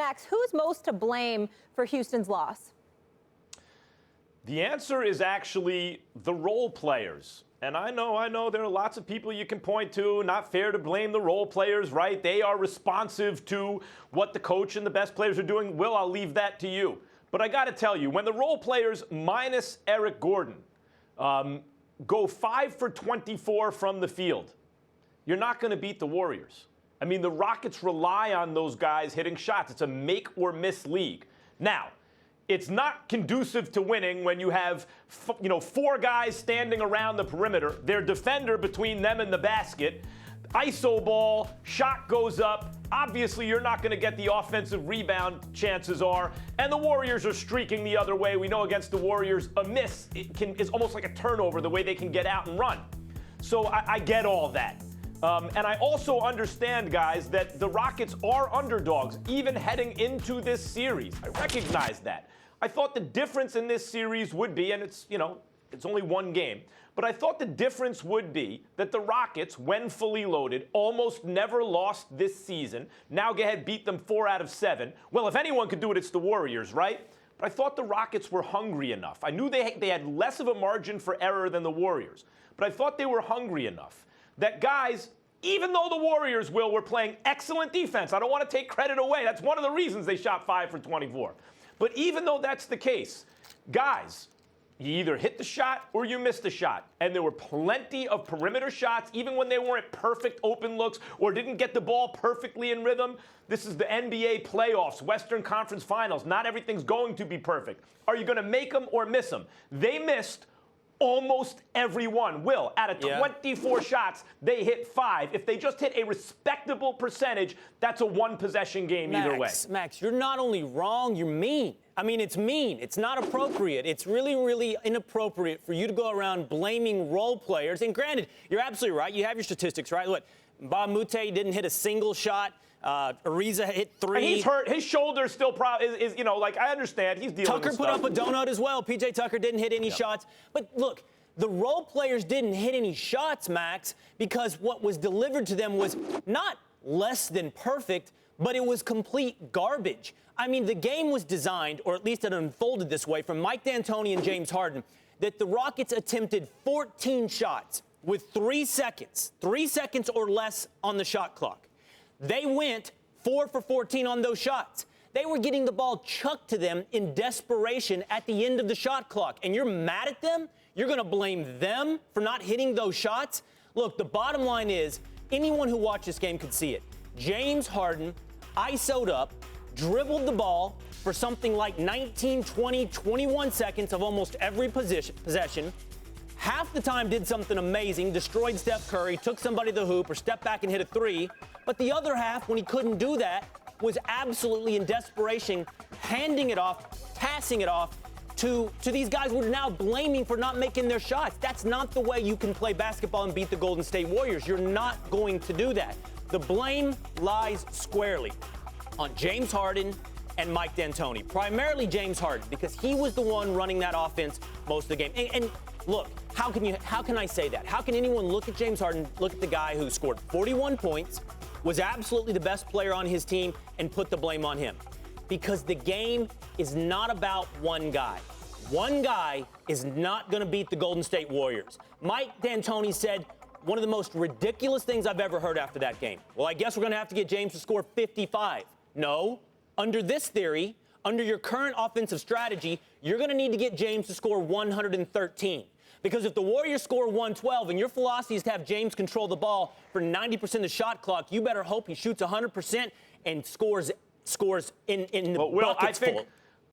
Max, who's most to blame for Houston's loss? The answer is actually the role players. And I know there are lots of people you can point to. Not fair to blame the role players, right? They are responsive to what the coach and the best players are doing. Will, I'll leave that to you. But I got to tell you, when the role players minus Eric Gordon go 5 for 24 from the field, you're not going to beat the Warriors. I mean, the Rockets rely on those guys hitting shots. It's a make or miss league. Now, it's not conducive to winning when you have, 4 guys standing around the perimeter. Their defender between them and the basket. ISO ball, shot goes up. Obviously, you're not going to get the offensive rebound, chances are. And the Warriors are streaking the other way. We know against the Warriors, a miss is almost like a turnover, the way they can get out and run. So I get all that. And I also understand, guys, that the Rockets are underdogs, even heading into this series. I recognize that. I thought the difference in this series would be, and it's only one game, but I thought the difference would be that the Rockets, when fully loaded, almost never lost this season. Now go ahead, beat them 4 out of 7. Well, if anyone could do it, it's the Warriors, right? But I thought the Rockets were hungry enough. I knew they had less of a margin for error than the Warriors, but I thought they were hungry enough that, guys, even though the Warriors, Will, were playing excellent defense, I don't want to take credit away. That's one of the reasons they shot 5 for 24. But even though that's the case, guys, you either hit the shot or you missed the shot. And there were plenty of perimeter shots, even when they weren't perfect open looks or didn't get the ball perfectly in rhythm. This is the NBA playoffs, Western Conference Finals. Not everything's going to be perfect. Are you going to make them or miss them? They missed almost every one. Will, out of 24 shots, they hit 5. If they just hit a respectable percentage, that's a one-possession game either way. Max, you're not only wrong, you're mean. I mean, it's mean. It's not appropriate. It's really, really inappropriate for you to go around blaming role players. And granted, you're absolutely right. You have your statistics, right? Look, Bob Mute didn't hit a single shot. Ariza hit 3. And he's hurt. His shoulder still is I understand. He's dealing Tucker with put stuff. up a donut as well. PJ Tucker didn't hit any shots. But look, the role players didn't hit any shots, Max, because what was delivered to them was not less than perfect, but it was complete garbage. I mean, the game was designed, or at least it unfolded this way, from Mike D'Antoni and James Harden, that the Rockets attempted 14 shots with 3 seconds or less on the shot clock. They went 4 for 14 on those shots. They were getting the ball chucked to them in desperation at the end of the shot clock. And you're mad at them? You're going to blame them for not hitting those shots? Look, the bottom line is, anyone who watched this game could see it. James Harden ISO'd up, dribbled the ball for something like 19, 20, 21 seconds of almost every possession. Half the time did something amazing, destroyed Steph Curry, took somebody to the hoop, or stepped back and hit a 3. But the other half, when he couldn't do that, was absolutely in desperation, handing it off, passing it off to these guys we're now blaming for not making their shots. That's not the way you can play basketball and beat the Golden State Warriors. You're not going to do that. The blame lies squarely on James Harden and Mike D'Antoni. Primarily James Harden, because he was the one running that offense most of the game. And look, how can I say that? How can anyone look at James Harden, look at the guy who scored 41 points, was absolutely the best player on his team, and put the blame on him? Because the game is not about one guy. One guy is not going to beat the Golden State Warriors. Mike D'Antoni said one of the most ridiculous things I've ever heard after that game. Well, I guess we're going to have to get James to score 55. No. Under this theory, under your current offensive strategy, you're going to need to get James to score 113. Because if the Warriors score 112 and your philosophy is to have James control the ball for 90% of the shot clock, you better hope he shoots 100% and scores in the buckets full.